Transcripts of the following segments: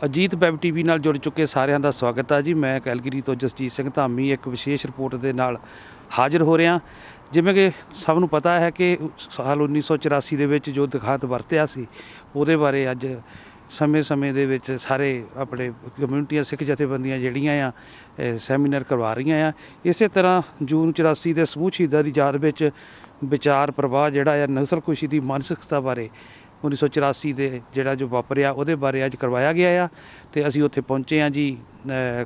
Ajit web TV ਨਾਲ ਜੁੜ ਚੁੱਕੇ ਸਾਰਿਆਂ ਦਾ ਸਵਾਗਤ ਹੈ ਜੀ। ਮੈਂ ਕੈਲਗਰੀ ਤੋਂ ਜਸਜੀਤ ਸਿੰਘ ਧਾਮੀ ਇੱਕ ਵਿਸ਼ੇਸ਼ ਰਿਪੋਰਟ ਦੇ ਨਾਲ ਹਾਜ਼ਰ ਹੋ ਰਿਹਾ। ਜਿਵੇਂ ਕਿ ਸਭ ਨੂੰ ਪਤਾ ਹੈ ਕਿ ਸਾਲ 1984 ਦੇ ਵਿੱਚ ਜੋ ਦਿਖਾਤ ਵਰਤਿਆ ਸੀ ਉਹਦੇ ਬਾਰੇ ਅੱਜ ਸਮੇਂ ਦੇ ਵਿੱਚ ਸਾਰੇ ਆਪਣੇ ਕਮਿਊਨਿਟੀਆਂ ਸਿੱਖ ਜਥੇਬੰਦੀਆਂ ਜਿਹੜੀਆਂ ਆ ਸੈਮੀਨਾਰ ਕਰਵਾ ਰਹੀਆਂ ਆ। ਇਸੇ ਤਰ੍ਹਾਂ ਜੂਨ 84 ਦੇ ਸਮੂਹ ਸ਼ਹੀਦਾਂ ਦੀ ਯਾਦ ਵਿੱਚ ਵਿਚਾਰ ਪ੍ਰਵਾਹ ਜਿਹੜਾ ਆ ਨਸਲਕੁਸ਼ੀ ਦੀ ਮਾਨਸਿਕਤਾ ਬਾਰੇ 1984 ਦੇ ਜਿਹੜਾ ਜੋ ਵਾਪਰਿਆ ਉਹਦੇ ਬਾਰੇ ਅੱਜ ਕਰਵਾਇਆ ਗਿਆ ਆ ਅਤੇ ਅਸੀਂ ਉੱਥੇ ਪਹੁੰਚੇ ਹਾਂ ਜੀ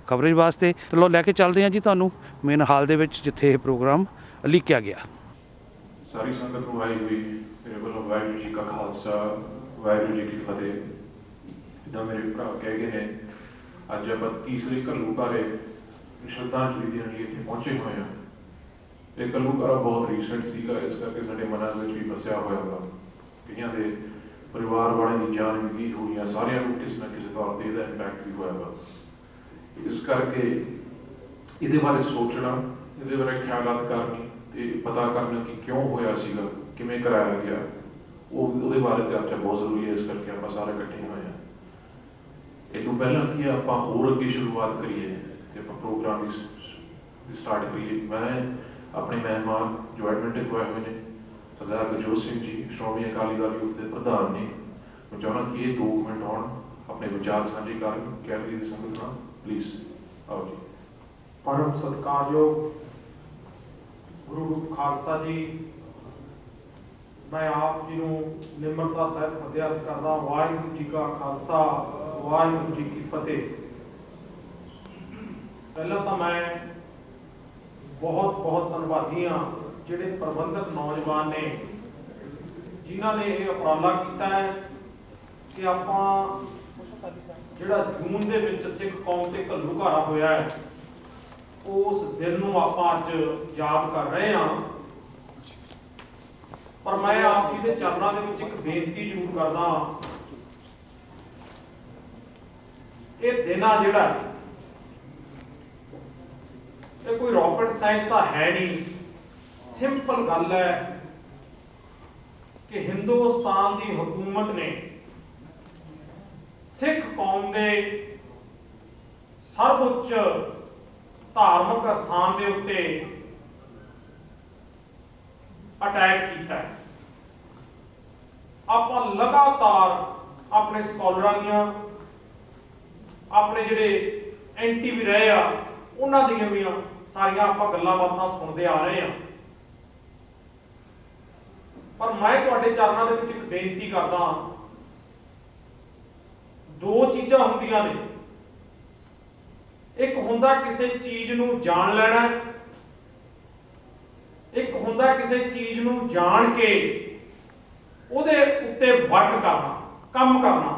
ਕਵਰੇਜ ਵਾਸਤੇ। ਚਲੋ ਲੈ ਕੇ ਚੱਲਦੇ ਹਾਂ ਜੀ ਤੁਹਾਨੂੰ ਮੇਨ ਹਾਲ ਦੇ ਵਿੱਚ ਜਿੱਥੇ ਇਹ ਪ੍ਰੋਗਰਾਮ ਲਿਖਿਆ ਗਿਆ। ਸਾਰੀ ਸੰਗਤ ਨੂੰ ਆਈ ਹੋਈ ਮੇਰੇ ਵੱਲੋਂ ਵਾਹਿਗੁਰੂ ਜੀ ਕਾ ਖਾਲਸਾ ਵਾਹਿਗੁਰੂ ਜੀ ਕੀ ਫਤਿਹ। ਜਿੱਦਾਂ ਮੇਰੇ ਭਰਾ ਕਹਿ ਗਏ ਨੇ, ਅੱਜ ਆਪਾਂ ਤੀਸਰੇ ਘੱਲੂਘਾਰੇ ਸ਼ਰਧਾਂਜਲੀ ਦੇਣ ਲਈ ਇੱਥੇ ਪਹੁੰਚੇ ਹੋਏ ਹਾਂ। ਇਹ ਘੱਲੂਘਾਰਾ ਬਹੁਤ ਰੀਸੈਂਟ ਸੀਗਾ, ਇਸ ਕਰਕੇ ਸਾਡੇ ਮਨਾਂ ਵਿੱਚ ਵੀ ਵਸਿਆ ਹੋਇਆ ਵਾ। ਕਈਆਂ ਦੇ ਪਰਿਵਾਰ ਵਾਲਿਆਂ ਦੀ ਜਾਨ ਵੀ ਗਈ ਹੋਈ ਆ, ਸਾਰਿਆਂ ਨੂੰ ਕਿਸੇ ਨਾ ਕਿਸੇ ਤੌਰ 'ਤੇ ਇਹਦਾ ਇੰਪੈਕਟ ਵੀ ਹੋਇਆ ਵਾ। ਇਸ ਕਰਕੇ ਇਹਦੇ ਬਾਰੇ ਸੋਚਣਾ, ਇਹਦੇ ਬਾਰੇ ਖਿਆਲਾਤ ਕਰਨੀ ਅਤੇ ਪਤਾ ਕਰਨਾ ਕਿ ਕਿਉਂ ਹੋਇਆ ਸੀਗਾ, ਕਿਵੇਂ ਕਰਾਇਆ ਗਿਆ, ਉਹਦੇ ਬਾਰੇ ਚਰਚਾ ਬਹੁਤ ਜ਼ਰੂਰੀ ਹੈ। ਇਸ ਕਰਕੇ ਆਪਾਂ ਸਾਰੇ ਇਕੱਠੇ ਹੋਏ ਹਾਂ। ਇਹ ਤੋਂ ਪਹਿਲਾਂ ਕਿ ਆਪਾਂ ਹੋਰ ਅੱਗੇ ਸ਼ੁਰੂਆਤ ਕਰੀਏ ਅਤੇ ਆਪਾਂ ਪ੍ਰੋਗਰਾਮ ਦੀ ਸਟਾਰਟ ਕਰੀਏ, ਮੈਂ ਆਪਣੇ ਮਹਿਮਾਨ ਜੋ ਐਡਮਿਟਡ ਹੋਏ ਹੋਏ ਨੇ ਸਰਦਾਰ ਗੁਰਜੋਤ ਸਿੰਘ ਜੀ, ਸ਼੍ਰੋਮਣੀ ਅਕਾਲੀ ਦਲ ਯੂਥ ਦੇ ਪ੍ਰਧਾਨ ਨੇ, ਮੈਂ ਚਾਹੁੰਦਾ ਕਿ ਇਹ 2 ਮਿੰਟ ਆਉਣ, ਆਪਣੇ ਵਿਚਾਰ ਸਾਂਝੇ ਕਰਨ ਕੈਲਗਰੀ ਦੀ ਸੰਗਤ ਨਾਲ। ਪਲੀਜ਼ ਆਓ ਜੀ। ਪਰਮ ਸਤਿਕਾਰਯੋਗ ਗੁਰੂ ਰੂਪ ਖਾਲਸਾ ਜੀ, ਮੈਂ ਆਪ ਜੀ ਨੂੰ ਨਿਮਰਤਾ ਸਹਿਤ ਫਤਿਹ ਅਰਜ਼ ਕਰਦਾ। ਵਾਹਿਗੁਰੂ ਜੀ ਕਾ ਖਾਲਸਾ ਵਾਹਿਗੁਰੂ ਜੀ ਕੀ ਫਤਿਹ। ਪਹਿਲਾਂ ਤਾਂ ਮੈਂ ਬਹੁਤ ਧੰਨਵਾਦੀ ਹਾਂ ਜਿਹੜੇ ਪ੍ਰਬੰਧਕ ਨੌਜਵਾਨ ਨੇ, ਜਿਨ੍ਹਾਂ ਨੇ ਇਹ ਉਪਰਾਲਾ ਕੀਤਾ ਹੈ ਕਿ ਆਪਾਂ ਜਿਹੜਾ ਜੂਨ ਦੇ ਵਿੱਚ ਸਿੱਖ ਕੌਮ ਤੇ ਘੱਲੂਘਾਰਾ ਹੋਇਆ ਹੈ, ਉਸ ਦਿਨ ਨੂੰ ਆਪਾਂ ਅੱਜ ਯਾਦ ਕਰ ਰਹੇ ਹਾਂ। ਪਰ ਮੈਂ ਆਪ ਜੀ ਦੇ ਚਰਨਾਂ ਦੇ ਵਿੱਚ ਇੱਕ ਬੇਨਤੀ ਜ਼ਰੂਰ ਕਰਦਾ। ਇਹ ਦਿਨ ਆ ਜਿਹੜਾ, ਇਹ ਕੋਈ ਰਾਕਟ ਸਾਇੰਸ ਤਾਂ ਹੈ ਨਹੀਂ। ਸਿੰਪਲ ਗੱਲ ਹੈ ਕਿ ਹਿੰਦੁਸਤਾਨ ਦੀ ਹਕੂਮਤ ਨੇ ਸਿੱਖ ਕੌਮ ਦੇ ਸਰਵਉੱਚ ਧਾਰਮਿਕ ਸਥਾਨ ਦੇ ਉੱਤੇ ਅਟੈਕ ਕੀਤਾ ਹੈ। ਆਪਾਂ ਲਗਾਤਾਰ ਆਪਣੇ ਸਕਾਲਰਾਂ ਦੀਆਂ, ਆਪਣੇ ਜਿਹੜੇ ਐਂਟੀ ਵੀ ਰਹੇ ਆ ਉਹਨਾਂ ਦੀਆਂ ਵੀ ਸਾਰੀਆਂ ਆਪਾਂ ਗੱਲਾਂ ਬਾਤਾਂ ਸੁਣਦੇ ਆ ਰਹੇ ਹਾਂ। ਪਰ ਮੈਂ ਤੁਹਾਡੇ ਚਰਨਾਂ ਦੇ ਵਿੱਚ ਇੱਕ ਬੇਨਤੀ ਕਰਦਾ। 2 ਚੀਜ਼ਾਂ ਹੁੰਦੀਆਂ ਨੇ, ਇੱਕ ਹੁੰਦਾ ਕਿਸੇ ਚੀਜ਼ ਨੂੰ ਜਾਣ ਲੈਣਾ, ਇੱਕ ਹੁੰਦਾ ਕਿਸੇ ਚੀਜ਼ ਨੂੰ ਜਾਣ ਕੇ ਉਹਦੇ ਉੱਤੇ ਵਰਕ ਕਰਨਾ, ਕੰਮ ਕਰਨਾ।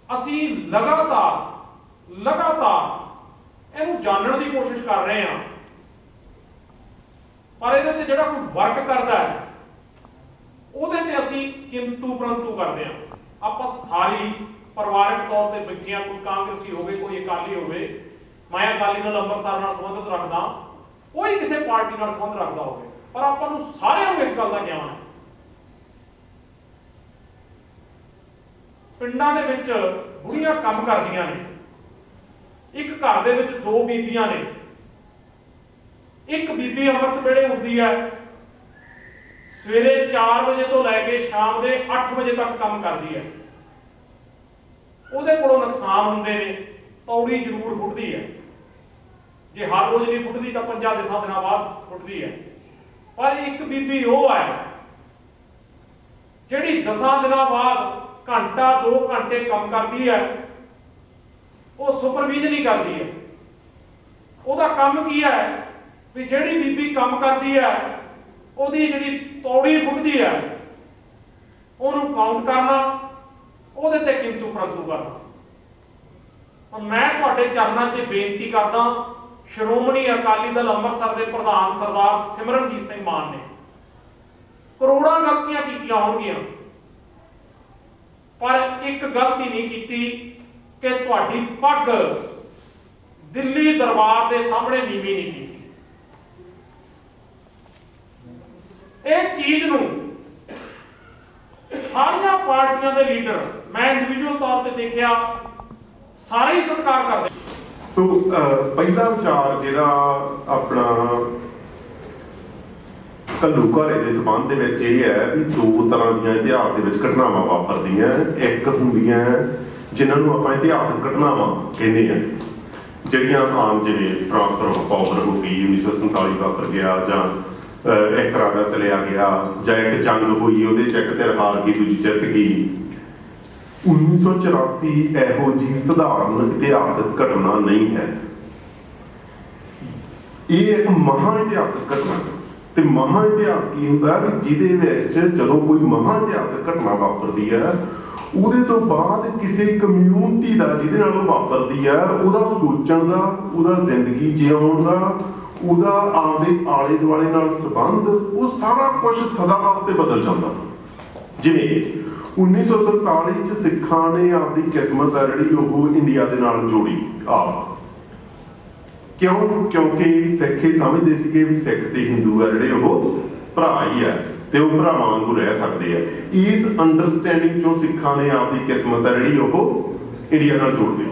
ਅਸੀਂ ਲਗਾਤਾਰ ਇਹਨੂੰ ਜਾਣਨ ਦੀ ਕੋਸ਼ਿਸ਼ ਕਰ ਰਹੇ ਹਾਂ, ਪਰ ਇਹਦੇ ਤੇ ਜਿਹੜਾ ਕੋਈ ਵਰਕ ਕਰਦਾ ਹੈ ਉਹਦੇ ਤੇ ਅਸੀਂ ਕਿੰਤੂ ਪਰੰਤੂ ਕਰਦੇ ਹਾਂ। ਆਪਾਂ ਸਾਰੀ ਪਰਿਵਾਰਕ ਤੌਰ ਤੇ ਬੈਠੇ ਹਾਂ, ਕੋਈ ਕਾਂਗਰਸੀ ਹੋਵੇ, ਕੋਈ ਅਕਾਲੀ ਹੋਵੇ, ਮੈਂ ਅਕਾਲੀ ਦਲ ਅੰਮ੍ਰਿਤਸਰ ਨਾਲ ਸੰਬੰਧਿਤ ਰੱਖਦਾ, ਕੋਈ ਕਿਸੇ ਪਾਰਟੀ ਨਾਲ ਸੰਬੰਧ ਰੱਖਦਾ ਹੋਵੇ, ਪਰ ਆਪਾਂ ਨੂੰ ਸਾਰਿਆਂ ਨੂੰ ਇਸ ਗੱਲ ਦਾ ਗਿਆਨ ਹੈ। ਪਿੰਡਾਂ ਦੇ ਵਿੱਚ ਬੁੜੀਆਂ ਕੰਮ ਕਰਦੀਆਂ ਨੇ, ਇੱਕ ਘਰ ਦੇ ਵਿੱਚ 2 ਬੀਬੀਆਂ ਨੇ। ਇੱਕ ਬੀਬੀ ਅੰਮ੍ਰਿਤ ਵੇਲੇ ਉੱਠਦੀ ਹੈ, ਸਵੇਰੇ 4 ਵਜੇ ਤੋਂ ਲੈ ਕੇ ਸ਼ਾਮ ਦੇ 8 ਵਜੇ ਤੱਕ ਕੰਮ ਕਰਦੀ ਹੈ। ਉਹਦੇ ਕੋਲੋਂ ਨੁਕਸਾਨ ਹੁੰਦੇ ਨੇ, ਤੌੜੀ ਜ਼ਰੂਰ ਫੁੱਟਦੀ ਹੈ। ਜੇ ਹਰ ਰੋਜ਼ ਨਹੀਂ ਫੁੱਟਦੀ ਤਾਂ 5-10 ਦਿਨਾਂ ਬਾਅਦ ਫੁੱਟਦੀ ਹੈ। ਪਰ ਇੱਕ ਬੀਬੀ ਉਹ ਹੈ ਜਿਹੜੀ 10 ਦਿਨਾਂ ਬਾਅਦ ਘੰਟਾ 2 ਘੰਟੇ ਕੰਮ ਕਰਦੀ ਹੈ। ਉਹ ਸੁਪਰਵਿਜ਼ਨ ਹੀ ਕਰਦੀ ਹੈ। ਉਹਦਾ ਕੰਮ ਕੀ ਹੈ ਵੀ ਜਿਹੜੀ ਬੀਬੀ ਕੰਮ ਕਰਦੀ ਹੈ ਉਹਦੀ ਜਿਹੜੀ ਤੌੜੀ ਫੁੱਟਦੀ ਹੈ ਉਹਨੂੰ ਕਾਊਂਟ ਕਰਨਾ, ਉਹਦੇ ਤੇ ਕਿੰਤੂ ਪਰੰਤੂ ਕਰਨਾ। ਮੈਂ ਤੁਹਾਡੇ ਚਰਨਾਂ 'ਚ ਬੇਨਤੀ ਕਰਦਾ, ਸ਼੍ਰੋਮਣੀ ਅਕਾਲੀ ਦਲ ਅੰਮ੍ਰਿਤਸਰ ਦੇ ਪ੍ਰਧਾਨ ਸਰਦਾਰ ਸਿਮਰਨਜੀਤ ਸਿੰਘ ਮਾਨ ਨੇ ਕਰੋੜਾਂ ਗਲਤੀਆਂ ਕੀਤੀਆਂ ਹੋਣਗੀਆਂ, ਪਰ ਇੱਕ ਗਲਤੀ ਨਹੀਂ ਕੀਤੀ ਕਿ ਤੁਹਾਡੀ ਪੱਗ ਦਿੱਲੀ ਦਰਬਾਰ ਦੇ ਸਾਹਮਣੇ ਨੀਵੀਂ ਨਹੀਂ ਕੀਤੀ। ਇਹ ਚੀਜ਼ ਨੂੰ ਸਾਰੀਆਂ ਪਾਰਟੀਆਂ ਦੇ ਲੀਡਰ, ਮੈਂ ਇੰਡੀਵਿਜੂਅਲ ਤੌਰ ਤੇ ਦੇਖਿਆ, ਸਾਰੇ ਹੀ ਸਤਿਕਾਰ ਕਰਦੇ। ਸੋ ਪਹਿਲਾ ਵਿਚਾਰ ਜਿਹੜਾ ਆਪਣਾ ਘੱਲੂਘਾਰੇ ਦੇ ਸੰਬੰਧ ਦੇ ਵਿੱਚ ਇਹ ਹੈ ਵੀ ਦੋ ਤਰ੍ਹਾਂ ਦੀਆਂ ਇਤਿਹਾਸ ਦੇ ਵਿੱਚ ਘਟਨਾਵਾਂ ਵਾਪਰਦੀਆਂ। ਇੱਕ ਹੁੰਦੀਆਂ ਜਿਨ੍ਹਾਂ ਨੂੰ ਆਪਾਂ ਇਤਿਹਾਸਕ ਘਟਨਾਵਾਂ ਕਹਿੰਦੇ ਹਾਂ, ਜਿਹੜੀਆਂ ਆਮ ਜਿਵੇਂ ਟ੍ਰਾਂਸਫਰ ਆਫ ਪਾਵਰ ਹੋ ਗਈ, 1947 ਵਾਪਰ ਗਿਆ, ਜਾਂ ਇੱਕ ਰਾਜਾ ਚਲਿਆ ਗਿਆ, ਜਾਂ ਇੱਕ ਜੰਗ ਹੋਈ ਉਹਦੇ 'ਚ ਇੱਕ ਧਿਰ ਹਾਰ ਗਈ ਦੂਜੀ ਜਿੱਤ ਗਈ। 1984 ਇਹੋ ਜਿਹੀ ਸਧਾਰਨ ਇਤਿਹਾਸਕ ਘਟਨਾ ਨਹੀਂ ਹੈ। ਇਹ ਇੱਕ ਮਹਾਂ ਇਤਿਹਾਸਕ ਘਟਨਾ ਤੇ ਮਹਾਂ ਇਤਿਹਾਸ ਕੀ ਹੁੰਦਾ ਵੀ ਜਿਹਦੇ ਵਿੱਚ ਜਦੋਂ ਕੋਈ ਮਹਾਂ ਇਤਿਹਾਸਕ ਘਟਨਾ ਵਾਪਰਦੀ ਹੈ ਉਹਦੇ ਤੋਂ ਬਾਅਦ ਕਿਸੇ ਕਮਿਊਨਿਟੀ ਦਾ ਜਿਹਦੇ ਨਾਲ ਉਹ ਵਾਪਰਦੀ ਹੈ ਉਹਦਾ ਸੋਚਣ ਦਾ, ਉਹਦਾ ਜ਼ਿੰਦਗੀ ਜਿਉਣ ਦਾ, ਉਹਦਾ ਆਪਦੇ ਆਲੇ ਦੁਆਲੇ ਨਾਲ ਸੰਬੰਧ, ਉਹ ਸਾਰਾ ਕੁਝ ਸਦਾ ਵਾਸਤੇ ਬਦਲ ਜਾਂਦਾ। ਜਿਵੇਂ 1947 ਚ ਸਿੱਖਾਂ ਨੇ ਆਪਦੀ ਕਿਸਮਤ ਆ ਜਿਹੜੀ ਉਹ ਇੰਡੀਆ ਦੇ ਨਾਲ ਜੋੜੀ ਆਪ। ਕਿਉਂਕਿ ਸਿੱਖ ਇਹ ਸਮਝਦੇ ਸੀਗੇ ਵੀ ਸਿੱਖ ਤੇ ਹਿੰਦੂ ਆ ਜਿਹੜੇ ਉਹ ਭਰਾ ਹੀ ਆ ਤੇ ਉਹ ਭਰਾਵਾਂ ਵਾਂਗੂ ਰਹਿ ਸਕਦੇ ਆ। ਇਸ ਅੰਡਰਸਟੈਂਡਿੰਗ ਚੋਂ ਸਿੱਖਾਂ ਨੇ ਆਪਦੀ ਕਿਸਮਤ ਆ ਜਿਹੜੀ ਉਹ ਇੰਡੀਆ ਨਾਲ ਜੋੜ ਲਈ।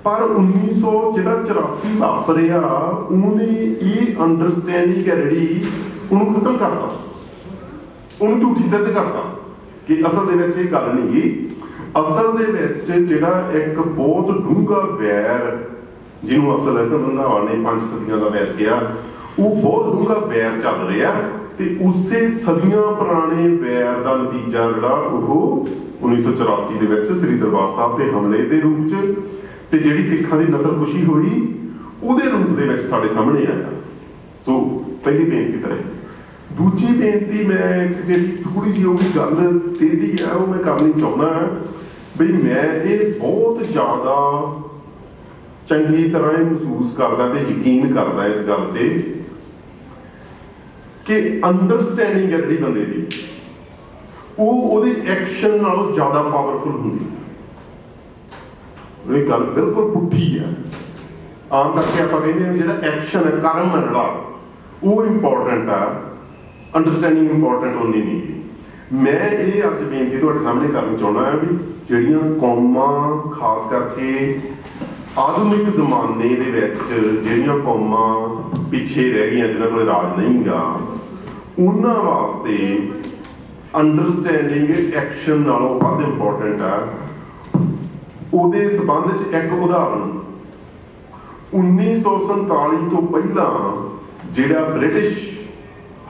ਪਰ 1984 ਵਾਪਰਿਆ ਉਹਨੇ ਇਹ ਅੰਡਰਸਟੈਂਡਿੰਗ ਹੈ ਜਿਹੜੀ ਉਹਨੂੰ ਖਤਮ ਕਰਤਾ, ਉਹਨੂੰ ਝੂਠੀ ਸਿੱਧ ਕਰਤਾ ਕਿ ਅਸਲ ਦੇ ਵਿੱਚ ਇਹ ਗੱਲ ਨਹੀਂ ਗੀ। ਅਸਲ ਦੇ ਵਿੱਚ ਜਿਹੜਾ ਇੱਕ ਬਹੁਤ ਡੂੰਘਾ ਵੈਰ, ਜਿਹਨੂੰ ਅਫਸਰ ਹਸਨ ਰੰਧਾਵਾ ਨੇ 5 ਸਦੀਆਂ ਦਾ ਵੈਰ ਕਿਹਾ, ਉਹ ਬਹੁਤ ਡੂੰਘਾ ਵੈਰ ਚੱਲ ਰਿਹਾ ਤੇ ਉਸੇ ਸਦੀਆਂ ਪੁਰਾਣੇ ਵੈਰ ਦਾ ਨਤੀਜਾ ਜਿਹੜਾ ਉਹ 1984 ਦੇ ਵਿੱਚ ਸ੍ਰੀ ਦਰਬਾਰ ਸਾਹਿਬ ਤੇ ਹਮਲੇ ਦੇ ਰੂਪ 'ਚ ਤੇ ਜਿਹੜੀ ਸਿੱਖਾਂ ਦੀ ਨਸਲਕੁਸ਼ੀ ਹੋਈ ਉਹਦੇ ਰੂਪ ਦੇ ਵਿੱਚ ਸਾਡੇ ਸਾਹਮਣੇ ਆਇਆ। ਸੋ ਪਹਿਲੀ ਬੇਨਤੀ ਤਾਂ ਦੂਜੀ ਬੇਨਤੀ ਮੈਂ ਇੱਕ ਜਿਹੜੀ ਥੋੜੀ ਜਿਹੀ ਉਹ ਗੱਲ ਟੇਢੀ ਆ ਉਹ ਮੈਂ ਕਰਨੀ ਚਾਹੁੰਦਾ ਬਈ ਮੈਂ ਇਹ ਬਹੁਤ ਜ਼ਿਆਦਾ ਚੰਗੀ ਤਰ੍ਹਾਂ ਇਹ ਮਹਿਸੂਸ ਕਰਦਾ ਤੇ ਯਕੀਨ ਕਰਦਾ ਇਸ ਗੱਲ ਤੇ ਕਿ ਅੰਡਰਸਟੈਂਡਿੰਗ ਹੈ ਜਿਹੜੀ ਬੰਦੇ ਦੀ ਉਹ ਉਹਦੇ ਐਕਸ਼ਨ ਨਾਲੋਂ ਜ਼ਿਆਦਾ ਪਾਵਰਫੁਲ ਹੁੰਦੀ। ਇਹ ਗੱਲ ਬਿਲਕੁਲ ਪੁੱਠੀ ਹੈ। ਆਮ ਕਰਕੇ ਆਪਾਂ ਕਹਿੰਦੇ ਹਾਂ ਜਿਹੜਾ ਐਕਸ਼ਨ ਹੈ, ਕਰਮ ਹੈ ਜਿਹੜਾ ਉਹ ਇੰਪੋਰਟੈਂਟ ਆ, ਅੰਡਰਸਟੈਂਡਿੰਗ ਇੰਪੋਰਟੈਂਟ ਹੁੰਦੀ ਨਹੀਂ। ਮੈਂ ਇਹ ਅੱਜ ਬੇਨਤੀ ਤੁਹਾਡੇ ਸਾਹਮਣੇ ਕਰਨੀ ਚਾਹੁੰਦਾ ਹਾਂ ਵੀ ਜਿਹੜੀਆਂ ਕੌਮਾਂ ਖਾਸ ਕਰਕੇ ਆਧੁਨਿਕ ਜ਼ਮਾਨੇ ਦੇ ਵਿੱਚ ਜਿਹੜੀਆਂ ਕੌਮਾਂ ਪਿੱਛੇ ਰਹਿ ਗਈਆਂ, ਜਿਹਨਾਂ ਕੋਲ ਰਾਜ ਨਹੀਂ ਗਾ, ਉਹਨਾਂ ਵਾਸਤੇ ਅੰਡਰਸਟੈਂਡਿੰਗ ਐਕਸ਼ਨ ਨਾਲੋਂ ਵੱਧ ਇੰਪੋਰਟੈਂਟ ਆ। ਉਹਦੇ ਸੰਬੰਧ 'ਚ ਇੱਕ ਉਦਾਹਰਨ 1947 ਤੋਂ ਪਹਿਲਾਂ ਜਿਹੜਾ ਬ੍ਰਿਟਿਸ਼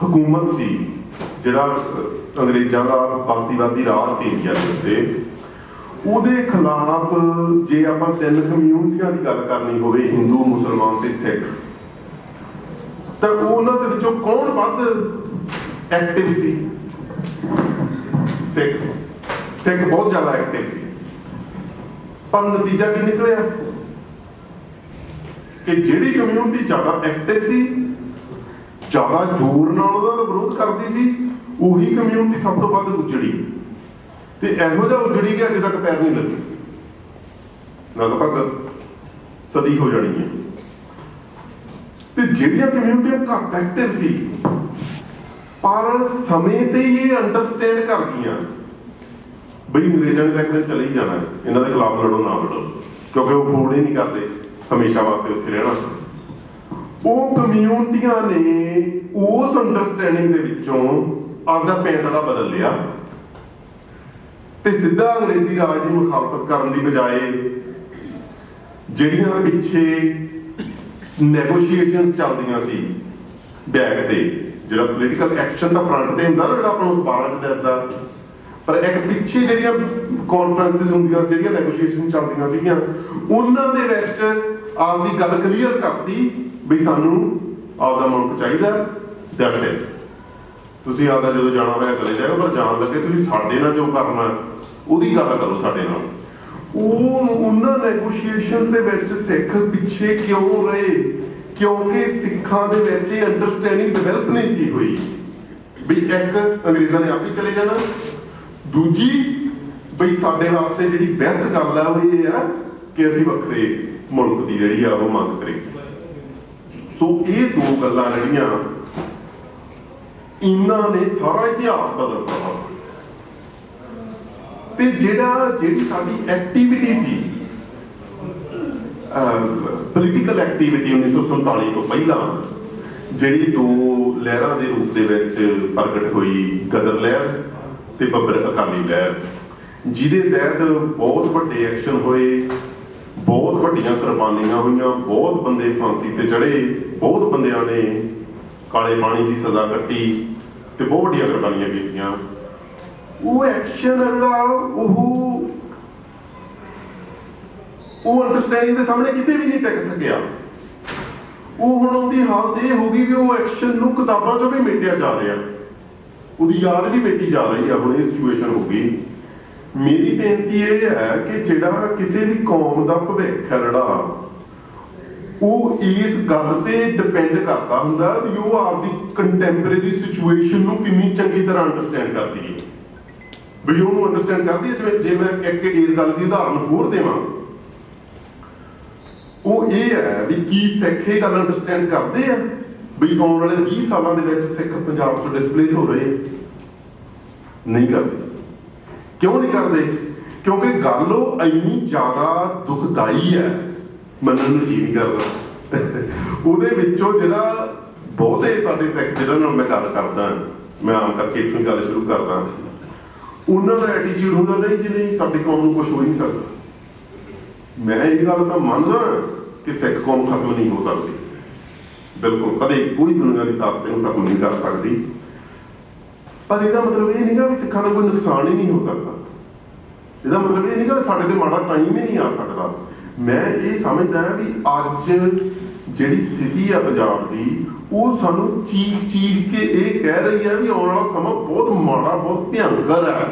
ਹਕੂਮਤ ਸੀ, ਜਿਹੜਾ ਅੰਗਰੇਜ਼ਾਂ ਦਾ ਬਸਤੀਵਾਦੀ ਰਾਜ ਸੀ ਇੰਡੀਆ ਦੇ ਉੱਤੇ, ਉਹਦੇ ਖਿਲਾਫ ਜੇ ਆਪਾਂ 3 ਕਮਿਊਨਿਟੀਆਂ ਦੀ ਗੱਲ ਕਰਨੀ ਹੋਵੇ, ਹਿੰਦੂ, ਮੁਸਲਮਾਨ ਤੇ ਸਿੱਖ, ਤਾਂ ਉਹਨਾਂ ਦੇ ਵਿੱਚੋਂ ਕੌਣ ਵੱਧ ਐਕਟਿਵ ਸੀ? ਸਿੱਖ ਬਹੁਤ ਜ਼ਿਆਦਾ ਐਕਟਿਵ ਸੀ। ਪਰ ਨਤੀਜਾ ਕੀ ਨਿਕਲਿਆ ਕਿ ਜਿਹੜੀ ਕਮਿਊਨਿਟੀ ਜ਼ਿਆਦਾ ਐਕਟਿਵ ਸੀ, ਜ਼ਿਆਦਾ ਜ਼ੋਰ ਨਾਲ ਉਹਦਾ ਵਿਰੋਧ ਕਰਦੀ ਸੀ, ਉਹੀ ਕਮਿਊਨਿਟੀ ਸਭ ਤੋਂ ਵੱਧ ਉਜੜੀ ਤੇ ਇਹੋ ਜਿਹਾ ਉਜੜੀ ਕਿ ਅਜੇ ਤੱਕ ਪੈਰ ਨਹੀਂ ਲੱਗੇ, ਲਗਭਗ ਸਦੀ ਹੋ ਜਾਣੀ ਹੈ। ਤੇ ਜਿਹੜੀਆਂ ਕਮਿਊਨਿਟੀਆਂ ਘੱਟ ਐਕਟਿਵ ਸੀ ਪਰ ਸਮੇਂ ਤੇ ਇਹ ਅੰਡਰਸਟੈਂਡ ਕਰ ਗਈਆਂ ਬਈ ਅੰਗਰੇਜ਼ਾਂ ਨੇ ਤਾਂ ਇੱਕ ਦਿਨ ਚਲੇ ਹੀ ਜਾਣਾ, ਇਹਨਾਂ ਦੇ ਖਿਲਾਫ ਲੜੋ ਨਾ ਲੜੋ, ਕਿਉਂਕਿ ਉਹ ਫੋੜ ਹੀ ਨਹੀਂ ਕਰਦੇ ਹਮੇਸ਼ਾ ਵਾਸਤੇ ਉੱਥੇ ਰਹਿਣਾ। ਉਹ ਕਮਿਊਨਿਟੀਆਂ ਨੇ ਉਸ ਅੰਡਰਸਟੈਂਡਿੰਗ ਦੇ ਵਿੱਚੋਂ ਆਪਦਾ ਪੈਂਤੜਾ ਬਦਲ ਲਿਆ ਤੇ ਸਿੱਧਾ ਅੰਗਰੇਜ਼ੀ ਰਾਜ ਦੀ ਮੁਖਾਲਫਤ ਕਰਨ ਦੀ ਬਜਾਏ ਜਿਹੜੀਆਂ ਪਿੱਛੇ ਨੈਗੋਸ਼ੀਏਸ਼ਨਸ ਚੱਲਦੀਆਂ ਸੀ ਬੈਕ ਤੇ, ਜਿਹੜਾ ਪੋਲੀਟੀਕਲ ਐਕਸ਼ਨ ਦਾ ਫਰੰਟ ਤੇ ਹੁੰਦਾ ਨਾ, ਜਿਹੜਾ ਆਪਾਂ ਨੂੰ ਅਖਬਾਰਾਂ 'ਚ ਦੱਸਦਾ, ਪਰ ਇੱਕ ਪਿੱਛੇ ਜਿਹੜੀਆਂ ਕਾਨਫਰੰਸਿਸ ਹੁੰਦੀਆਂ, ਜਿਹੜੀਆਂ ਨੈਗੋਸ਼ੀਏਸ਼ਨ ਚੱਲਦੀਆਂ ਸੀਗੀਆਂ, ਉਹਨਾਂ ਦੇ ਵਿੱਚ ਆਪਦੀ ਗੱਲ ਕਲੀਅਰ ਕਰਤੀ ਵੀ ਸਾਨੂੰ ਆਪਦਾ ਮੁਲਕ ਚਾਹੀਦਾ, ਦੈਟਸ ਇਟ। ਤੁਸੀਂ ਆਪਦਾ ਜਦੋਂ ਜਾਣਾ ਹੋਇਆ ਚਲੇ ਜਾਓ, ਪਰ ਜਾਣ ਲੱਗੇ ਤੁਸੀਂ ਸਾਡੇ ਨਾਲ ਜੋ ਕਰਨਾ ਉਹਦੀ ਗੱਲ ਕਰੋ ਸਾਡੇ ਨਾਲ। ਉਹਨਾਂ ਨੈਗੋਸ਼ੀਏਸ਼ਨਸ ਦੇ ਵਿੱਚ ਸਿੱਖ ਪਿੱਛੇ ਕਿਉਂ ਰਹੇ? ਕਿਉਂਕਿ ਸਿੱਖਾਂ ਦੇ ਵਿੱਚ ਇਹ ਅੰਡਰਸਟੈਂਡਿੰਗ ਡਿਵੈਲਪ ਨਹੀਂ ਸੀ ਹੋਈ ਵੀ ਇੱਕ ਅੰਗਰੇਜ਼ਾਂ ਨੇ ਆਪੇ ਚਲੇ ਜਾਣਾ, ਦੂਜੀ ਬਈ ਸਾਡੇ ਵਾਸਤੇ ਜਿਹੜੀ ਬੈਸਟ ਗੱਲ ਆ ਉਹ ਇਹ ਆ ਕਿ ਅਸੀਂ ਵੱਖਰੇ ਮੁਲਕ ਦੀ ਜਿਹੜੀ ਆ ਉਹ ਮੰਗ ਕਰੀਏ। ਸੋ ਇਹ ਦੋ ਗੱਲਾਂ ਜਿਹੜੀਆਂ ਇਹਨਾਂ ਨੇ ਸਾਰਾ ਇਤਿਹਾਸ ਬਦਲ ਦਿੱਤਾ। ਤੇ ਜਿਹੜੀ ਸਾਡੀ ਐਕਟੀਵਿਟੀ ਸੀ ਪੋਲੀਟੀਕਲ ਐਕਟੀਵਿਟੀ 1947 ਤੋਂ ਪਹਿਲਾਂ ਜਿਹੜੀ ਦੋ ਲਹਿਰਾਂ ਦੇ ਰੂਪ ਦੇ ਵਿੱਚ ਪ੍ਰਗਟ ਹੋਈ, ਗਦਰ ਲਹਿਰ ਤੇ ਬੱਬਰ ਅਕਾਲੀ ਲਹਿਰ, ਜਿਹਦੇ ਤਹਿਤ ਬਹੁਤ ਵੱਡੇ ਐਕਸ਼ਨ ਹੋਏ, ਬਹੁਤ ਵੱਡੀਆਂ ਕੁਰਬਾਨੀਆਂ ਹੋਈਆਂ, ਬਹੁਤ ਬੰਦੇ ਫਾਂਸੀ ਤੇ ਚੜ੍ਹੇ, ਬਹੁਤ ਬੰਦਿਆਂ ਨੇ ਕਾਲੇ ਪਾਣੀ ਦੀ ਸਜ਼ਾ ਕੱਟੀ ਤੇ ਬਹੁਤ ਵੱਡੀਆਂ ਕੁਰਬਾਨੀਆਂ ਕੀਤੀਆਂ। ਉਹ ਐਕਸ਼ਨ ਜਿਹੜਾ ਉਹ ਅੰਡਰਸਟੈਂਡਿੰਗ ਦੇ ਸਾਹਮਣੇ ਕਿਤੇ ਵੀ ਨਹੀਂ ਟਿਕ ਸਕਿਆ। ਉਹ ਹੁਣ ਉਹਦੀ ਹਾਲਤ ਇਹ ਹੋ ਗਈ ਵੀ ਉਹ ਐਕਸ਼ਨ ਨੂੰ ਕਿਤਾਬਾਂ 'ਚੋਂ ਵੀ ਮਿਟਿਆ ਜਾ ਰਿਹਾ, ਉਹਦੀ ਯਾਦ ਵੀ ਮਿਟੀ ਜਾ ਰਹੀ ਆ। ਹੁਣ ਇਹ ਸਿਚੁਏਸ਼ਨ ਹੋ ਗਈ। ਮੇਰੀ ਬੇਨਤੀ ਇਹ ਹੈ ਕਿ ਜਿਹੜਾ ਕਿਸੇ ਵੀ ਕੌਮ ਦਾ ਭਵਿੱਖ ਹੈ ਜਿਹੜਾ ਉਹ ਇਸ ਗੱਲ ਤੇ ਡਿਪੈਂਡ ਕਰਦਾ ਹੁੰਦਾ ਵੀ ਉਹ ਆਪਦੀ ਕੰਟੈਂਪਰੇਰੀ ਸਿਚੁਏਸ਼ਨ ਨੂੰ ਕਿੰਨੀ ਚੰਗੀ ਤਰ੍ਹਾਂ ਅੰਡਰਸਟੈਂਡ ਕਰਦੀ ਹੈ, ਵੀ ਉਹਨੂੰ ਅੰਡਰਸਟੈਂਡ ਕਰਦੀ ਹੈ। ਜਿਵੇਂ ਜੇ ਮੈਂ ਇੱਕ ਇਸ ਗੱਲ ਦੀ ਉਦਾਹਰਨ ਹੋਰ ਦੇਵਾਂ, ਉਹ ਇਹ ਹੈ ਵੀ ਕੀ ਸਿੱਖ ਇਹ ਗੱਲ ਅੰਡਰਸਟੈਂਡ ਕਰਦੇ ਆ ਵੀ ਆਉਣ ਵਾਲੇ 20 ਸਾਲਾਂ ਦੇ ਵਿੱਚ ਸਿੱਖ ਪੰਜਾਬ ਤੋਂ ਡਿਸਪਲੇਸ ਹੋ ਰਹੇ? ਨਹੀਂ ਕਰਦੇ। ਕਿਉਂ ਨਹੀਂ ਕਰਦੇ? ਕਿਉਂਕਿ ਗੱਲ ਉਹ ਇੰਨੀ ਜ਼ਿਆਦਾ ਦੁਖਦਾਈ ਹੈ, ਮੰਨਣ ਨੂੰ ਜੀ ਨਹੀਂ ਕਰਦਾ। ਉਹਦੇ ਵਿੱਚੋਂ ਜਿਹੜਾ ਬਹੁਤੇ ਸਾਡੇ ਸਿੱਖ ਜਿਹਨਾਂ ਨਾਲ ਮੈਂ ਗੱਲ ਕਰਦਾ, ਮੈਂ ਆਮ ਕਰਕੇ ਇੱਥੋਂ ਹੀ ਗੱਲ ਸ਼ੁਰੂ ਕਰਦਾ, ਉਹਨਾਂ ਦਾ ਐਟੀਟਿਊਡ ਹੁੰਦਾ ਨਹੀਂ ਜੀ ਨਹੀਂ ਸਾਡੀ ਕੌਮ ਨੂੰ ਕੁਛ ਹੋ ਹੀ ਨਹੀਂ ਸਕਦਾ। ਮੈਂ ਇਹ ਗੱਲ ਤਾਂ ਮੰਨਦਾ ਕਿ ਸਿੱਖ ਕੌਮ ਖਤਮ ਨਹੀਂ ਹੋ ਸਕਦੀ, ਬਿਲਕੁਲ ਕਦੇ ਕੋਈ ਦੁਨੀਆ ਦੀ ਤਾਕਤ ਇਹਨੂੰ ਖਤਮ ਨਹੀਂ ਕਰ ਸਕਦੀ, ਪਰ ਇਹਦਾ ਮਤਲਬ ਇਹ ਨਹੀਂਗਾ ਵੀ ਸਿੱਖਾਂ ਦਾ ਕੋਈ ਨੁਕਸਾਨ ਹੀ ਨਹੀਂ ਹੋ ਸਕਦਾ। ਇਹਦਾ ਮਤਲਬ ਇਹ ਨਹੀਂਗਾ ਸਾਡੇ ਤੇ ਮਾੜਾ ਟਾਈਮ ਹੀ ਨਹੀਂ ਆ ਸਕਦਾ। ਮੈਂ ਇਹ ਸਮਝਦਾ ਵੀ ਅੱਜ ਜਿਹੜੀ ਸਥਿਤੀ ਆ ਪੰਜਾਬ ਦੀ, ਉਹ ਸਾਨੂੰ ਚੀਖ ਕੇ ਇਹ ਕਹਿ ਰਹੀ ਹੈ ਵੀ ਆਉਣ ਵਾਲਾ ਸਮਾਂ ਬਹੁਤ ਮਾੜਾ, ਬਹੁਤ ਭਿਅੰਕਰ ਹੈ,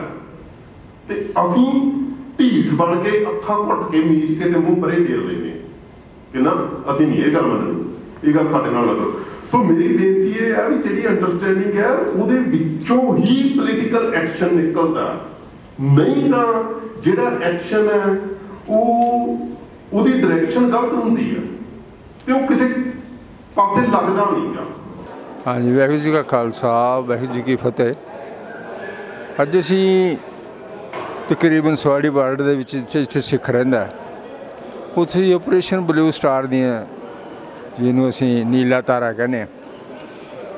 ਤੇ ਅਸੀਂ ਢੀਠ ਬਣ ਕੇ ਅੱਖਾਂ ਘੁੱਟ ਕੇ ਮੀਚ ਕੇ ਤੇ ਮੂੰਹ ਪਰੇ ਫੇਰ ਲੈਂਦੇ ਕਿ ਨਾ ਅਸੀਂ ਨਹੀਂ ਇਹ ਗੱਲ ਮੰਨਣੀ, ਇਹ ਗੱਲ ਸਾਡੇ ਨਾਲ ਨਾ ਕਰੋ। ਸੋ ਮੇਰੀ ਬੇਨਤੀ ਇਹ ਹੈ ਵੀ ਜਿਹੜੀ ਅੰਡਰਸਟੈਂਡਿੰਗ ਹੈ ਉਹਦੇ ਵਿੱਚੋਂ ਹੀ ਪੋਲੀਟੀਕਲ ਐਕਸ਼ਨ ਨਿਕਲਦਾ, ਨਹੀਂ ਤਾਂ ਜਿਹੜਾ ਐਕਸ਼ਨ ਹੈ ਉਹਦੀ ਡਾਇਰੈਕਸ਼ਨ ਗਲਤ ਹੁੰਦੀ ਹੈ ਤੇ ਉਹ ਕਿਸੇ ਪਾਸੇ ਲੱਗਦਾ ਨਹੀਂ ਗਾ। ਹਾਂਜੀ, ਵਾਹਿਗੁਰੂ ਜੀ ਕਾ ਖਾਲਸਾ, ਵਾਹਿਗੁਰੂ ਜੀ ਕੀ ਫਤਿਹ। ਅੱਜ ਅਸੀਂ ਤਕਰੀਬਨ ਸਵਾੜੀ ਬਾਰਡਰ ਦੇ ਵਿੱਚ ਜਿੱਥੇ ਸਿੱਖ ਰਹਿੰਦਾ, ਉੱਥੇ ਆਪਰੇਸ਼ਨ ਬਲੂ ਸਟਾਰ ਦੀਆਂ, ਜਿਹਨੂੰ ਅਸੀਂ ਨੀਲਾ ਤਾਰਾ ਕਹਿੰਦੇ ਹਾਂ,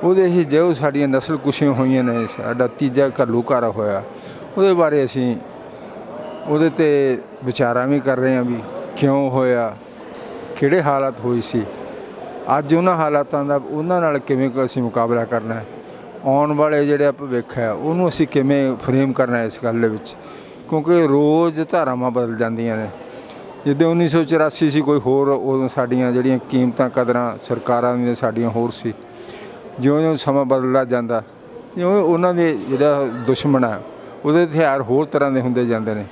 ਉਹਦੇ ਹੀ ਜੋ ਸਾਡੀਆਂ ਨਸਲ ਕੁਸ਼ੀਆਂ ਹੋਈਆਂ ਨੇ, ਸਾਡਾ ਤੀਜਾ ਘੱਲੂਘਾਰਾ ਹੋਇਆ, ਉਹਦੇ ਬਾਰੇ ਅਸੀਂ ਉਹਦੇ 'ਤੇ ਵਿਚਾਰਾਂ ਵੀ ਕਰ ਰਹੇ ਹਾਂ ਵੀ ਕਿਉਂ ਹੋਇਆ, ਕਿਹੜੇ ਹਾਲਾਤ ਹੋਈ ਸੀ, ਅੱਜ ਉਹਨਾਂ ਹਾਲਾਤਾਂ ਦਾ ਉਹਨਾਂ ਨਾਲ ਕਿਵੇਂ ਅਸੀਂ ਮੁਕਾਬਲਾ ਕਰਨਾ ਹੈ, ਆਉਣ ਵਾਲੇ ਜਿਹੜੇ ਭਵਿੱਖ ਹੈ ਉਹਨੂੰ ਅਸੀਂ ਕਿਵੇਂ ਫਰੇਮ ਕਰਨਾ ਇਸ ਗੱਲ ਦੇ ਵਿੱਚ, ਕਿਉਂਕਿ ਰੋਜ਼ ਧਾਰਾਵਾਂ ਬਦਲ ਜਾਂਦੀਆਂ ਨੇ। ਜਿੱਦਾਂ 1984 ਸੀ ਕੋਈ ਹੋਰ, ਉਦੋਂ ਸਾਡੀਆਂ ਜਿਹੜੀਆਂ ਕੀਮਤਾਂ ਕਦਰਾਂ ਸਰਕਾਰਾਂ ਦੀਆਂ ਸਾਡੀਆਂ ਹੋਰ ਸੀ। ਜਿਉਂ-ਜਿਉਂ ਸਮਾਂ ਬਦਲਦਾ ਜਾਂਦਾ, ਜਿਉਂ ਉਹਨਾਂ ਦੇ ਜਿਹੜਾ ਦੁਸ਼ਮਣ ਹੈ ਉਹਦੇ ਹਥਿਆਰ ਹੋਰ ਤਰ੍ਹਾਂ ਦੇ ਹੁੰਦੇ ਜਾਂਦੇ ਨੇ,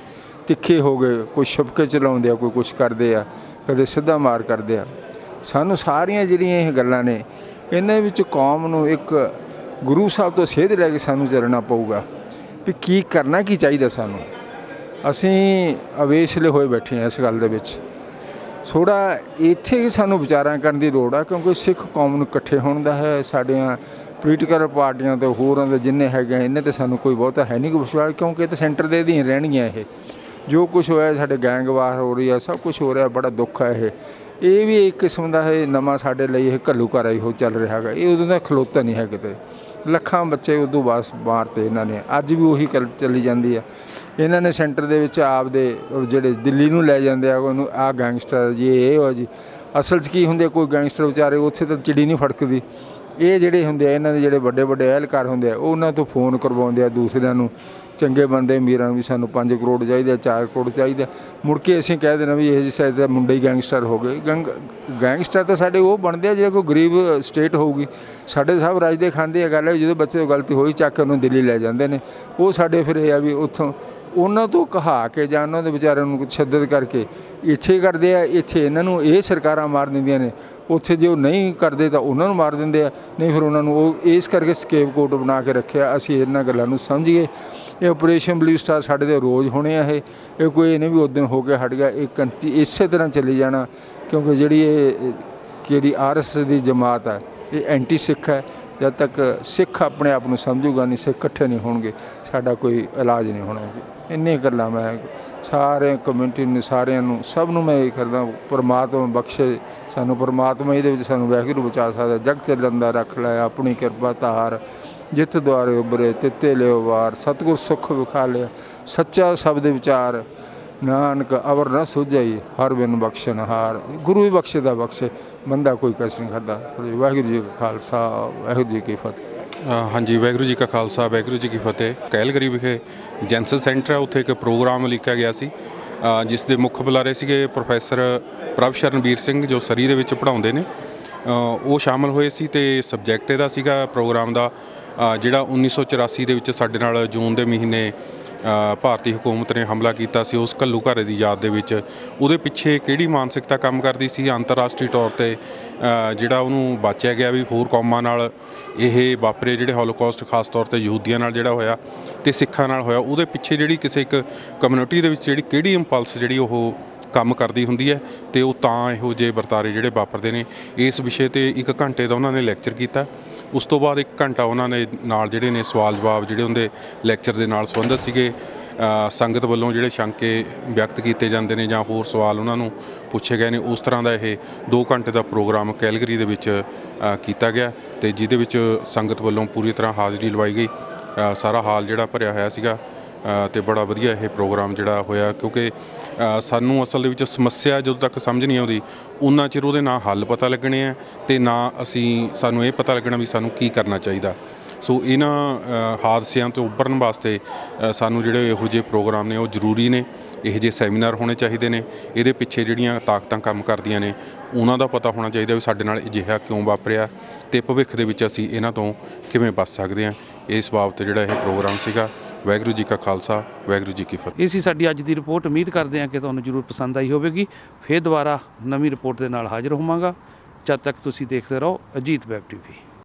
ਤਿੱਖੇ ਹੋ ਗਏ, ਕੋਈ ਛੁਪਕੇ ਚਲਾਉਂਦੇ ਆ, ਕੋਈ ਕੁਛ ਕਰਦੇ ਆ, ਕਦੇ ਸਿੱਧਾ ਮਾਰ ਕਰਦੇ ਆ। ਸਾਨੂੰ ਸਾਰੀਆਂ ਜਿਹੜੀਆਂ ਇਹ ਗੱਲਾਂ ਨੇ, ਇਹਨਾਂ ਵਿੱਚ ਕੌਮ ਨੂੰ ਇੱਕ ਗੁਰੂ ਸਾਹਿਬ ਤੋਂ ਸੇਧ ਲੈ ਕੇ ਸਾਨੂੰ ਚੱਲਣਾ ਪਊਗਾ ਵੀ ਕੀ ਕਰਨਾ, ਕੀ ਚਾਹੀਦਾ ਸਾਨੂੰ। ਅਸੀਂ ਅਵੇਸ਼ਲੇ ਹੋਏ ਬੈਠੇ ਹਾਂ ਇਸ ਗੱਲ ਦੇ ਵਿੱਚ। ਥੋੜ੍ਹਾ ਇੱਥੇ ਸਾਨੂੰ ਵਿਚਾਰਾਂ ਕਰਨ ਦੀ ਲੋੜ ਆ, ਕਿਉਂਕਿ ਸਿੱਖ ਕੌਮ ਨੂੰ ਇਕੱਠੇ ਹੋਣ ਦਾ ਹੈ। ਸਾਡੀਆਂ ਪੋਲੀਟੀਕਲ ਪਾਰਟੀਆਂ ਤੇ ਹੋਰਾਂ ਦੇ ਜਿੰਨੇ ਹੈਗੇ ਇਹਨਾਂ 'ਤੇ ਸਾਨੂੰ ਕੋਈ ਬਹੁਤਾ ਹੈ ਨਹੀਂ ਵਿਸ਼ਵਾਸ, ਕਿਉਂਕਿ ਇਹ ਤਾਂ ਸੈਂਟਰ ਦੇ ਅਧੀਨ ਰਹਿਣਗੀਆਂ। ਇਹ ਜੋ ਕੁਛ ਹੋਇਆ, ਸਾਡੇ ਗੈਂਗਵਾਰ ਹੋ ਰਹੀ ਆ, ਸਭ ਕੁਛ ਹੋ ਰਿਹਾ, ਬੜਾ ਦੁੱਖ ਹੈ। ਇਹ ਵੀ ਇੱਕ ਕਿਸਮ ਦਾ ਇਹ ਨਵਾਂ ਸਾਡੇ ਲਈ ਇਹ ਘੱਲੂਘਾਰਾ ਹੀ ਹੋ ਚੱਲ ਰਿਹਾ ਹੈਗਾ। ਇਹ ਉਦੋਂ ਦਾ ਖਲੋਤਾ ਨਹੀਂ ਹੈ ਕਿਤੇ। ਲੱਖਾਂ ਬੱਚੇ ਉਦੋਂ ਬਾਅਦ ਮਾਰਤੇ ਇਹਨਾਂ ਨੇ, ਅੱਜ ਵੀ ਉਹੀ ਗੱਲ ਚੱਲੀ ਜਾਂਦੀ ਆ। ਇਹਨਾਂ ਨੇ ਸੈਂਟਰ ਦੇ ਵਿੱਚ ਆਪਦੇ ਜਿਹੜੇ ਦਿੱਲੀ ਨੂੰ ਲੈ ਜਾਂਦੇ ਆ, ਉਹਨੂੰ ਆਹ ਗੈਂਗਸਟਰ ਜੀ, ਇਹ ਹੋ ਜੀ। ਅਸਲ 'ਚ ਕੀ ਹੁੰਦੇ, ਕੋਈ ਗੈਂਗਸਟਰ ਵਿਚਾਰੇ ਉੱਥੇ ਤਾਂ ਚਿੜੀ ਨਹੀਂ ਫੜਕਦੀ। ਇਹ ਜਿਹੜੇ ਹੁੰਦੇ ਆ, ਇਹਨਾਂ ਦੇ ਜਿਹੜੇ ਵੱਡੇ ਵੱਡੇ ਅਹਿਲਕਾਰ ਹੁੰਦੇ ਆ, ਉਹਨਾਂ ਤੋਂ ਫੋਨ ਕਰਵਾਉਂਦੇ ਆ ਦੂਸਰਿਆਂ ਨੂੰ, ਚੰਗੇ ਬੰਦੇ ਅਮੀਰਾਂ ਨੂੰ ਵੀ ਸਾਨੂੰ 5 ਕਰੋੜ ਚਾਹੀਦਾ, 4 ਕਰੋੜ ਚਾਹੀਦਾ। ਮੁੜ ਕੇ ਅਸੀਂ ਕਹਿ ਦੇਣਾ ਵੀ ਇਹ ਜਿਹੇ ਸਾਈਡ ਦਾ ਮੁੰਡੇ ਹੀ ਗੈਂਗਸਟਰ ਹੋ ਗਏ। ਗੈਂਗਸਟਰ ਤਾਂ ਸਾਡੇ ਉਹ ਬਣਦੇ ਆ ਜਿਹੜੇ ਕੋਈ ਗਰੀਬ ਸਟੇਟ ਹੋਊਗੀ। ਸਾਡੇ ਸਭ ਰਾਜ ਦੇ ਖਾਂਦੇ ਆ ਗੱਲ ਹੈ, ਜਦੋਂ ਬੱਚੇ ਤੋਂ ਗਲਤੀ ਹੋਈ ਚੱਕ ਕੇ ਉਹਨੂੰ ਦਿੱਲੀ ਲੈ ਜਾਂਦੇ ਨੇ। ਉਹ ਸਾਡੇ ਫਿਰ ਇਹ ਆ ਵੀ ਉੱਥੋਂ ਉਹਨਾਂ ਤੋਂ ਕਹਾ ਕੇ ਜਾਂ ਉਹਨਾਂ ਦੇ ਵਿਚਾਰਿਆਂ ਨੂੰ ਤਸ਼ੱਦਦ ਕਰਕੇ ਇੱਥੇ ਕਰਦੇ ਆ। ਇੱਥੇ ਇਹਨਾਂ ਨੂੰ ਇਹ ਸਰਕਾਰਾਂ ਮਾਰ ਦਿੰਦੀਆਂ ਨੇ, ਉੱਥੇ ਜੇ ਉਹ ਨਹੀਂ ਕਰਦੇ ਤਾਂ ਉਹਨਾਂ ਨੂੰ ਮਾਰ ਦਿੰਦੇ ਆ। ਨਹੀਂ ਫਿਰ ਉਹਨਾਂ ਨੂੰ ਉਹ ਇਸ ਕਰਕੇ ਸਕੇਪਗੋਟ ਬਣਾ ਕੇ ਰੱਖਿਆ। ਅਸੀਂ ਇਹਨਾਂ ਗੱਲਾਂ ਨੂੰ ਸਮਝੀਏ। ਇਹ ਆਪਰੇਸ਼ਨ ਬਲੂ ਸਟਾਰ ਸਾਡੇ ਦੇ ਰੋਜ਼ ਹੋਣੇ ਆ। ਇਹ ਕੋਈ ਨਹੀਂ ਵੀ ਉਦੋਂ ਹੋ ਕੇ ਹਟ ਗਿਆ। ਇਹ ਇਸੇ ਤਰ੍ਹਾਂ ਚੱਲੀ ਜਾਣਾ, ਕਿਉਂਕਿ ਜਿਹੜੀ RSS ਦੀ ਜਮਾਤ ਹੈ, ਇਹ ਐਂਟੀ ਸਿੱਖ ਹੈ। जद तक सिख अपने आप को समझूगा नहीं, सिख इकट्ठे नहीं होणगे, साडा कोई इलाज नहीं होना। इन्नी गल्लां मैं सारे कम्यूनिटी ने सारिਆਂ ਨੂੰ ਸਭ ਨੂੰ मैं ये करदा परमात्मा बख्शे सानू, परमात्मा ये सानू वाहिगुरू बचा सकदा। जग चलन दा रख लै अपनी किरपा धार, जित द्वारे उभरे तिते लियो वार, सतगुर सुख विखा लिया सच्चा शब्द विचार, नानक अवर न सूझाई हर बिन बख्शन हार। गुरु भी बख्शे दा बख्शे, बंदा कोई कस नहीं करता। वाहिगुरू जी का खालसा, वाहिगुरू जी की फतेह। हाँ जी, वाहिगुरू जी का खालसा, वाहिगुरू जी की फतेह। कैलगरी विखे जैंसल सेंटर है, उत्थे एक प्रोग्राम लिखा गया सी जिस दे मुख बुलारे सीगे प्रोफैसर प्रभ शरणबीर सिंह जो सरी दे विच पढ़ाउंदे ने, वो शामिल होए सी ते सबजैक्ट इहदा सीगा प्रोग्राम दा जिहड़ा 1984 ਦੇ ਵਿੱਚ ਸਾਡੇ ਨਾਲ ਜੂਨ ਦੇ ਮਹੀਨੇ ਭਾਰਤੀ ਹਕੂਮਤ ਨੇ ਹਮਲਾ ਕੀਤਾ ਸੀ ਉਸ ਘੱਲੂ ਘਾਰੇ ਦੀ ਯਾਦ ਦੇ ਵਿੱਚ, ਉਹਦੇ ਪਿੱਛੇ ਕਿਹੜੀ ਮਾਨਸਿਕਤਾ ਕੰਮ ਕਰਦੀ ਸੀ। ਅੰਤਰਰਾਸ਼ਟਰੀ ਤੌਰ 'ਤੇ ਜਿਹੜਾ ਉਹਨੂੰ ਬਾਚਿਆ ਗਿਆ ਵੀ ਹੋਰ ਕੌਮਾਂ ਨਾਲ ਇਹ ਵਾਪਰੇ ਜਿਹੜੇ ਹੋਲੋਕੌਸਟ, ਖਾਸ ਤੌਰ 'ਤੇ ਯਹੂਦੀਆਂ ਨਾਲ ਜਿਹੜਾ ਹੋਇਆ ਅਤੇ ਸਿੱਖਾਂ ਨਾਲ ਹੋਇਆ, ਉਹਦੇ ਪਿੱਛੇ ਜਿਹੜੀ ਕਿਸੇ ਇੱਕ ਕਮਿਊਨਿਟੀ ਦੇ ਵਿੱਚ ਜਿਹੜੀ ਕਿਹੜੀ ਇੰਪਲਸ ਜਿਹੜੀ ਉਹ ਕੰਮ ਕਰਦੀ ਹੁੰਦੀ ਹੈ ਅਤੇ ਉਹ ਤਾਂ ਇਹੋ ਜਿਹੇ ਵਰਤਾਰੇ ਜਿਹੜੇ ਵਾਪਰਦੇ ਨੇ। ਇਸ ਵਿਸ਼ੇ 'ਤੇ 1 ਘੰਟੇ ਦਾ ਉਹਨਾਂ ਨੇ ਲੈਕਚਰ ਕੀਤਾ। ਉਸ ਤੋਂ ਬਾਅਦ 1 ਘੰਟਾ ਉਹਨਾਂ ਨੇ ਨਾਲ ਜਿਹੜੇ ਨੇ ਸਵਾਲ ਜਵਾਬ ਜਿਹੜੇ ਉਹਦੇ ਲੈਕਚਰ ਦੇ ਨਾਲ ਸੰਬੰਧਿਤ ਸੀਗੇ, ਸੰਗਤ ਵੱਲੋਂ ਜਿਹੜੇ ਸ਼ੰਕੇ ਵਿਅਕਤ ਕੀਤੇ ਜਾਂਦੇ ਨੇ ਜਾਂ ਹੋਰ ਸਵਾਲ ਉਹਨਾਂ ਨੂੰ ਪੁੱਛੇ ਗਏ ਨੇ, ਉਸ ਤਰ੍ਹਾਂ ਦਾ ਇਹ 2 ਘੰਟੇ ਦਾ ਪ੍ਰੋਗਰਾਮ ਕੈਲਗਰੀ ਦੇ ਵਿੱਚ ਕੀਤਾ ਗਿਆ ਅਤੇ ਜਿਹਦੇ ਵਿੱਚ ਸੰਗਤ ਵੱਲੋਂ ਪੂਰੀ ਤਰ੍ਹਾਂ ਹਾਜ਼ਰੀ ਲਵਾਈ ਗਈ। ਸਾਰਾ ਹਾਲ ਜਿਹੜਾ ਭਰਿਆ ਹੋਇਆ ਸੀਗਾ ਅਤੇ ਬੜਾ ਵਧੀਆ ਇਹ ਪ੍ਰੋਗਰਾਮ ਜਿਹੜਾ ਹੋਇਆ, ਕਿਉਂਕਿ ਸਾਨੂੰ ਅਸਲ ਦੇ ਵਿੱਚ ਸਮੱਸਿਆ ਜਦੋਂ ਤੱਕ ਸਮਝ ਨਹੀਂ ਆਉਂਦੀ ਉਨਾ ਚਿਰ ਉਹਦੇ ਨਾ ਹੱਲ ਪਤਾ ਲੱਗਣੇ ਆ ਅਤੇ ਨਾ ਸਾਨੂੰ ਇਹ ਪਤਾ ਲੱਗਣਾ ਵੀ ਸਾਨੂੰ ਕੀ ਕਰਨਾ ਚਾਹੀਦਾ। ਸੋ ਇਹਨਾਂ ਹਾਦਸਿਆਂ ਤੋਂ ਉੱਭਰਨ ਵਾਸਤੇ ਸਾਨੂੰ ਜਿਹੜੇ ਇਹੋ ਜਿਹੇ ਪ੍ਰੋਗਰਾਮ ਨੇ ਉਹ ਜ਼ਰੂਰੀ ਨੇ, ਇਹੋ ਜਿਹੇ ਸੈਮੀਨਾਰ ਹੋਣੇ ਚਾਹੀਦੇ ਨੇ। ਇਹਦੇ ਪਿੱਛੇ ਜਿਹੜੀਆਂ ਤਾਕਤਾਂ ਕੰਮ ਕਰਦੀਆਂ ਨੇ ਉਹਨਾਂ ਦਾ ਪਤਾ ਹੋਣਾ ਚਾਹੀਦਾ ਵੀ ਸਾਡੇ ਨਾਲ ਅਜਿਹਾ ਕਿਉਂ ਵਾਪਰਿਆ ਅਤੇ ਭਵਿੱਖ ਦੇ ਵਿੱਚ ਅਸੀਂ ਇਹਨਾਂ ਤੋਂ ਕਿਵੇਂ ਬਚ ਸਕਦੇ ਹਾਂ। ਇਸ ਬਾਬਤ ਜਿਹੜਾ ਇਹ ਪ੍ਰੋਗਰਾਮ ਸੀਗਾ। ਵਾਹਿਗੁਰੂ ਜੀ ਕਾ ਖਾਲਸਾ, ਵਾਹਿਗੁਰੂ ਜੀ ਕੀ ਫਤਿਹ। ਇਹ ਸੀ ਸਾਡੀ ਅੱਜ ਦੀ ਰਿਪੋਰਟ। ਉਮੀਦ ਕਰਦੇ ਹਾਂ ਕਿ ਤੁਹਾਨੂੰ ਜ਼ਰੂਰ ਪਸੰਦ ਆਈ ਹੋਵੇਗੀ। ਫਿਰ ਦੁਬਾਰਾ ਨਵੀਂ ਰਿਪੋਰਟ ਦੇ ਨਾਲ ਹਾਜ਼ਰ ਹੋਵਾਂਗਾ। ਜਦ ਤੱਕ ਤੁਸੀਂ ਦੇਖਦੇ ਰਹੋ ਅਜੀਤ ਵੈਬ TV।